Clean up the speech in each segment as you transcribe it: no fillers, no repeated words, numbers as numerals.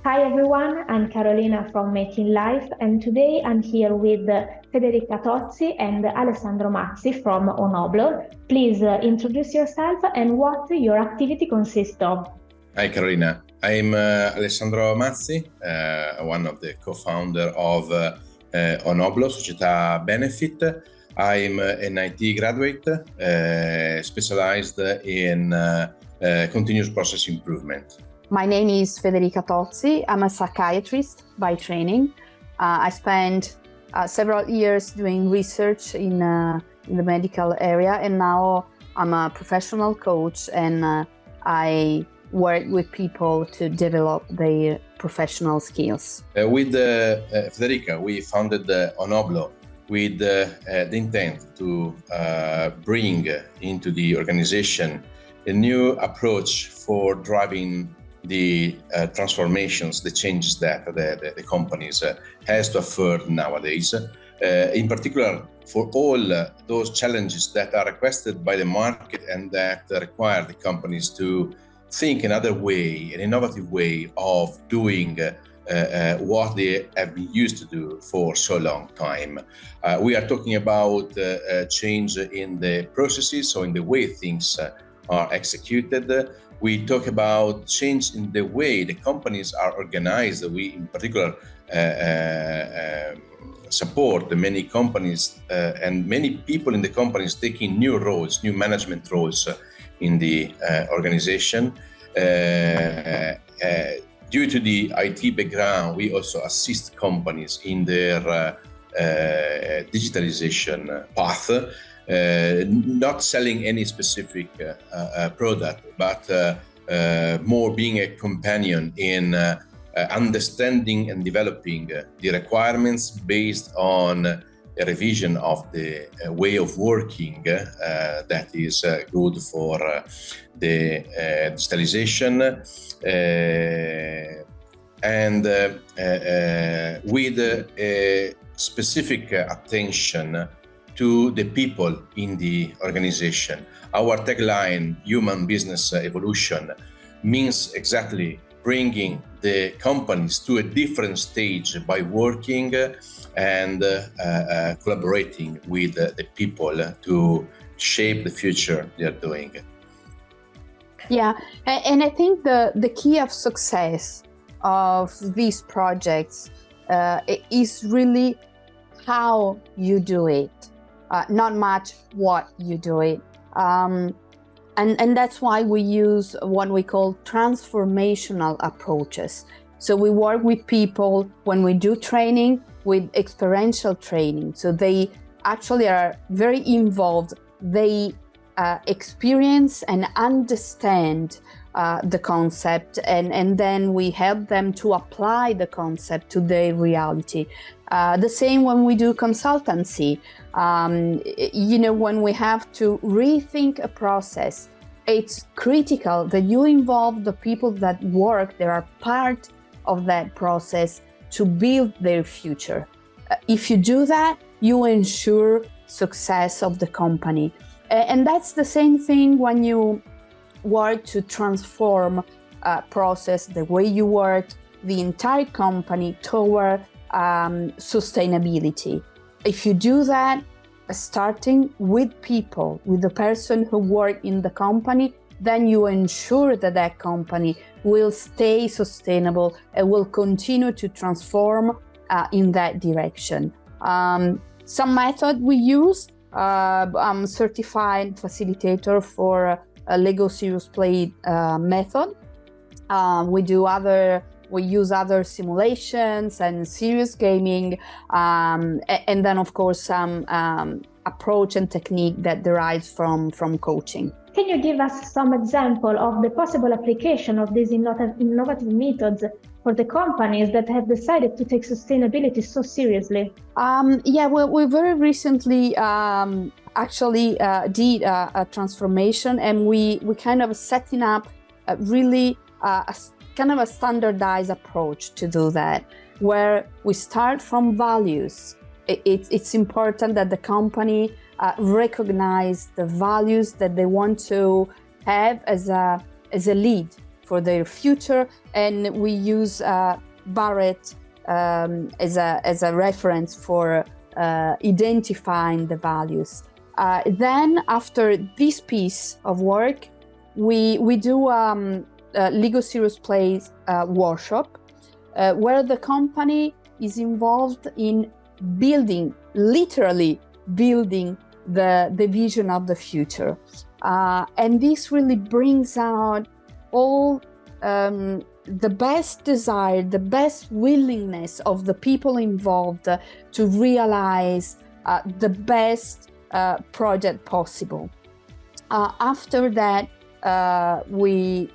Hi everyone, I'm Carolina from Making Life, and today I'm here with Federica Tozzi and Alessandro Mazzi from Onoblo. Please introduce yourself and what your activity consists of. Hi Carolina, I'm Alessandro Mazzi, one of the co-founder of Onoblo, Società Benefit. I'm an IT graduate specialized in continuous process improvement. My name is Federica Tozzi. I'm a psychiatrist by training. I spent several years doing research in the medical area, and now I'm a professional coach, and I work with people to develop their professional skills. With Federica, we founded Onoblo with the intent to bring into the organization a new approach for driving the transformations, the changes that the companies has to offer nowadays. In particular, for all those challenges that are requested by the market and that require the companies to think another way, an innovative way of doing what they have been used to do for so long time. We are talking about change in the processes, so in the way things are executed. We talk about change in the way the companies are organized. We, in particular, support the many companies and many people in the companies taking new roles, new management roles in the organization. Due to the IT background, we also assist companies in their digitalization path. Not selling any specific product, but more being a companion in understanding and developing the requirements based on a revision of the way of working that is good for the digitalization and with a specific attention to the people in the organization. Our tagline, Human Business Evolution, means exactly bringing the companies to a different stage by working and collaborating with the people to shape the future they are doing. Yeah, and I think the key of success of these projects is really how you do it. Not much what you do it. And that's why we use what we call transformational approaches. So we work with people when we do training with experiential training. So they actually are very involved. They experience and understand the concept, and then we help them to apply the concept to their reality. The same when we do consultancy. When we have to rethink a process, it's critical that you involve the people that work, that are part of that process to build their future. If you do that, you ensure success of the company. And that's the same thing when you work to transform a process, the way you work, the entire company toward sustainability. If you do that, starting with people, with the person who work in the company, then you ensure that that company will stay sustainable and will continue to transform in that direction. Some method we use, I'm certified facilitator for a Lego Serious Play method. We use other simulations and serious gaming, and then of course some approach and technique that derives from coaching. Can you give us some example of the possible application of these innovative methods for the companies that have decided to take sustainability so seriously? We very recently did a transformation, and we kind of setting up really kind of a standardized approach to do that, where we start from values. It's important that the company recognize the values that they want to have as a lead for their future, and we use Barrett as a reference for identifying the values. Then after this piece of work, we do Lego Serious Play workshop where the company is involved in literally building the vision of the future. And this really brings out all the best desire, the best willingness of the people involved to realize the best project possible. After that, we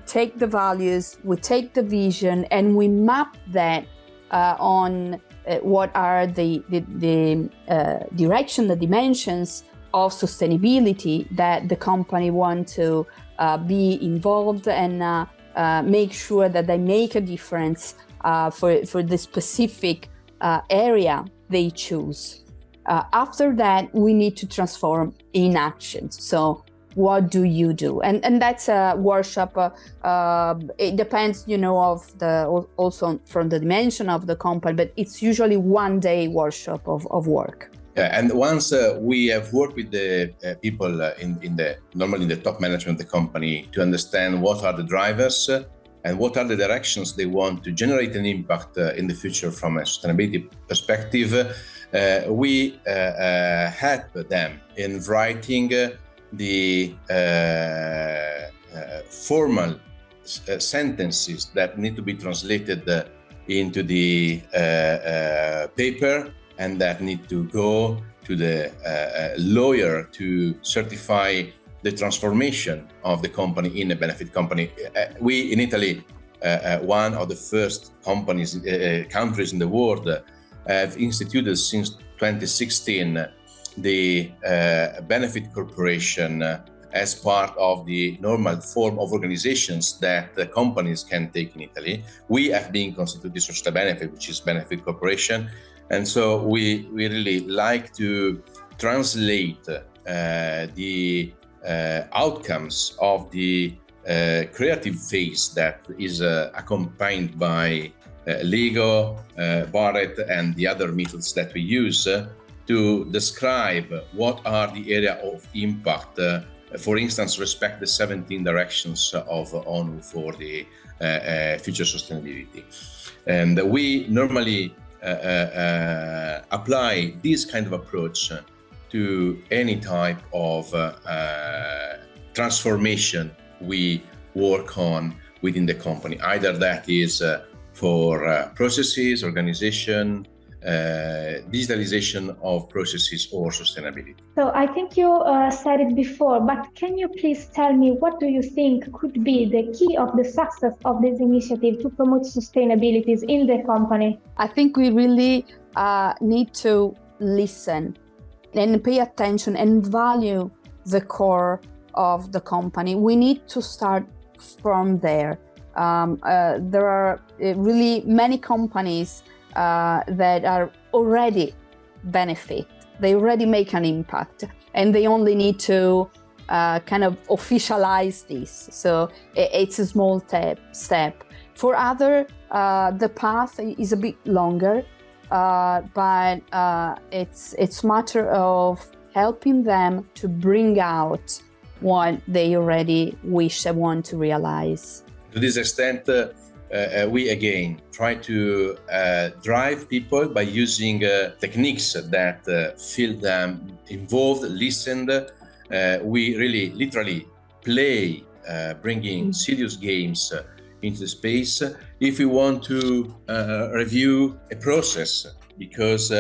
take the values, we take the vision, and we map that on what are the direction, the dimensions of sustainability that the company want to be involved and make sure that they make a difference for the specific area they choose. After that, we need to transform in actions. So what do you do? And that's a workshop. It depends, also from the dimension of the company, but it's usually 1 day workshop of work. Yeah, and once we have worked with the people normally in the top management of the company to understand what are the drivers and what are the directions they want to generate an impact in the future from a sustainability perspective, we help them in writing the formal sentences that need to be translated into the paper, and that need to go to the lawyer to certify the transformation of the company in a benefit company. We in Italy, one of the first countries in the world, have instituted since 2016 the benefit corporation as part of the normal form of organizations that the companies can take in Italy. We have been constituted social benefit, which is benefit corporation. And so we really like to translate the outcomes of the creative phase that is accompanied by Lego, Barrett, and the other methods that we use to describe what are the area of impact. For instance, respect the 17 directions of ONU for the future sustainability. And we normally apply this kind of approach to any type of transformation we work on within the company. Either that is for processes, organization, digitalization of processes, or sustainability. So I think you said it before, but can you please tell me what do you think could be the key of the success of this initiative to promote sustainability in the company? I think we really need to listen and pay attention and value the core of the company. We need to start from there. There are really many companies that are already benefit. They already make an impact, and they only need to kind of officialize this. So it's a small step. For other, the path is a bit longer, but it's matter of helping them to bring out what they already wish and want to realize. To this extent, we again try to drive people by using techniques that feel them involved, listened. We really literally play, bringing serious games into the space. If we want to review a process because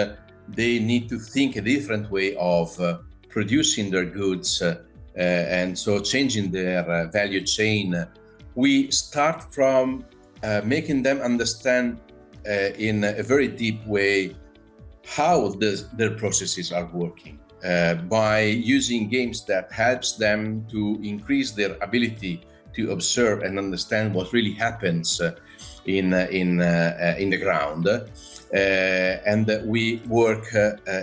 they need to think a different way of producing their goods and so changing their value chain, we start from making them understand in a very deep way how their processes are working by using games that helps them to increase their ability to observe and understand what really happens in the ground. And we work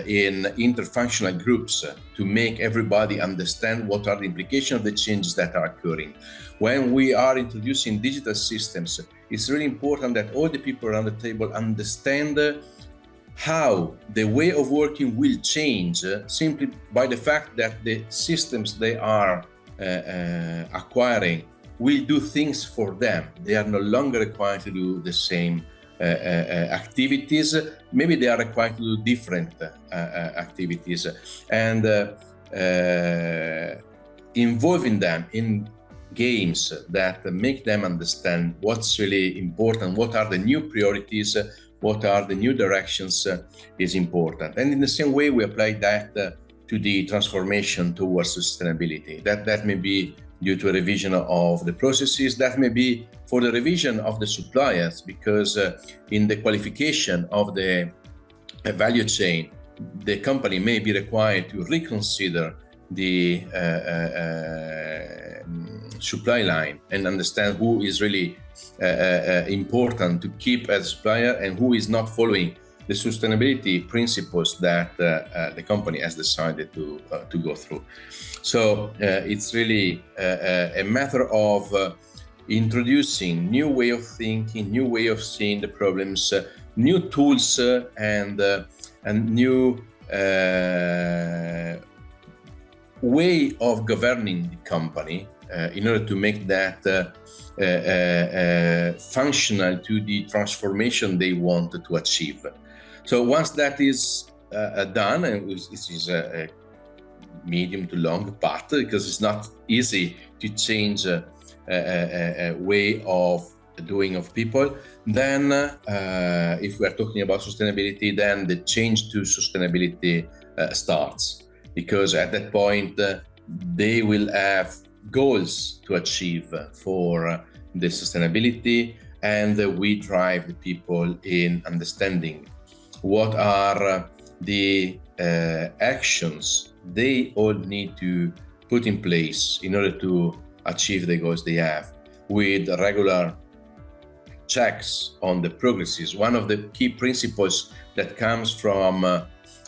in interfunctional groups to make everybody understand what are the implications of the changes that are occurring. When we are introducing digital systems, it's really important that all the people around the table understand how the way of working will change simply by the fact that the systems they are acquiring will do things for them. They are no longer required to do the same activities. Maybe they are required to do different activities, and involving them in games that make them understand what's really important, what are the new priorities, what are the new directions is important. And in the same way, we apply that to the transformation towards sustainability. That may be due to a revision of the processes, that may be for the revision of the suppliers, because in the qualification of the value chain, the company may be required to reconsider the supply line and understand who is really important to keep as a supplier and who is not following the sustainability principles that the company has decided to go through. So it's really a matter of introducing new way of thinking, new way of seeing the problems, new tools and new way of governing the company in order to make that functional to the transformation they want to achieve. So once that is done, and this is a medium to long path, because it's not easy to change a way of doing of people, then if we are talking about sustainability, then the change to sustainability starts, because at that point they will have goals to achieve for the sustainability, and we drive the people in understanding what are the actions they all need to put in place in order to achieve the goals they have, with regular checks on the progresses. One of the key principles that comes from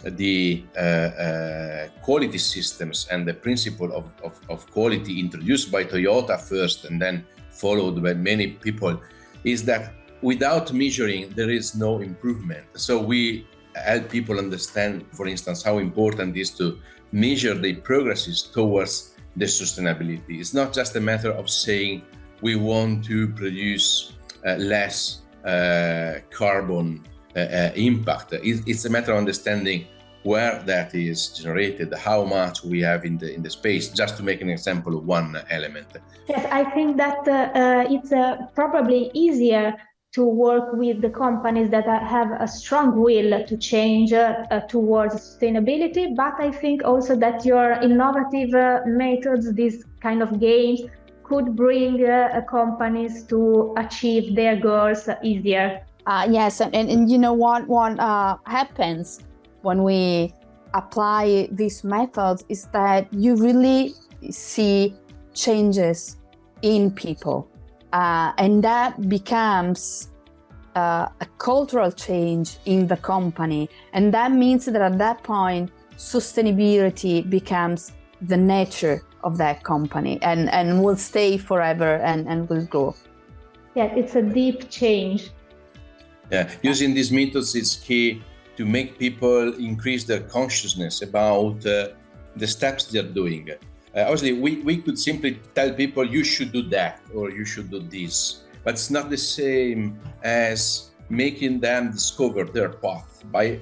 the quality systems and the principle of quality introduced by Toyota first and then followed by many people is that without measuring there is no improvement. So we help people understand, for instance, how important it is to measure the progresses towards the sustainability. It's not just a matter of saying we want to produce less carbon impact. It's a matter of understanding where that is generated, how much we have in the space, just to make an example of one element. Yes, I think that it's probably easier to work with the companies that have a strong will to change towards sustainability, but I think also that your innovative methods, these kind of games, could bring companies to achieve their goals easier. Yes, and you know what happens when we apply these methods is that you really see changes in people, and that becomes a cultural change in the company, and that means that at that point sustainability becomes the nature of that company and will stay forever and will grow. Yeah, it's a deep change. Yeah, using these methods is key to make people increase their consciousness about the steps they're doing. Obviously, we could simply tell people you should do that or you should do this, but it's not the same as making them discover their path by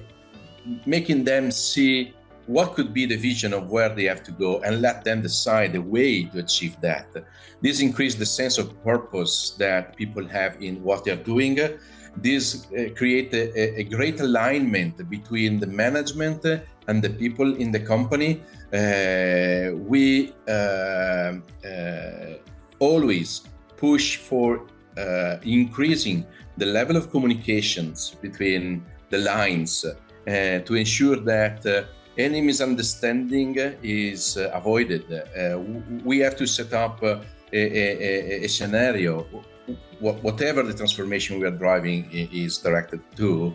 making them see what could be the vision of where they have to go and let them decide the way to achieve that. This increases the sense of purpose that people have in what they're doing. This creates a great alignment between the management and the people in the company. We always push for increasing the level of communications between the lines to ensure that any misunderstanding is avoided. We have to set up a scenario whatever the transformation we are driving is directed to,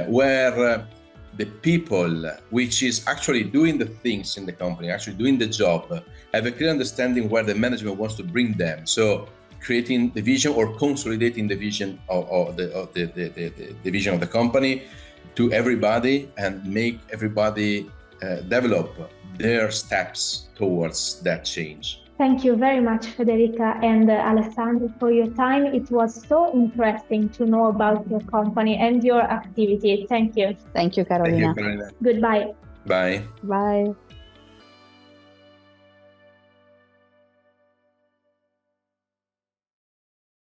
where the people which is actually doing the things in the company, actually doing the job, have a clear understanding where the management wants to bring them. So creating the vision or consolidating the vision of the vision of the company to everybody and make everybody develop their steps towards that change. Thank you very much, Federica and Alessandro, for your time. It was so interesting to know about your company and your activity. Thank you. Thank you, Carolina. Thank you, Carolina. Goodbye. Bye. Bye.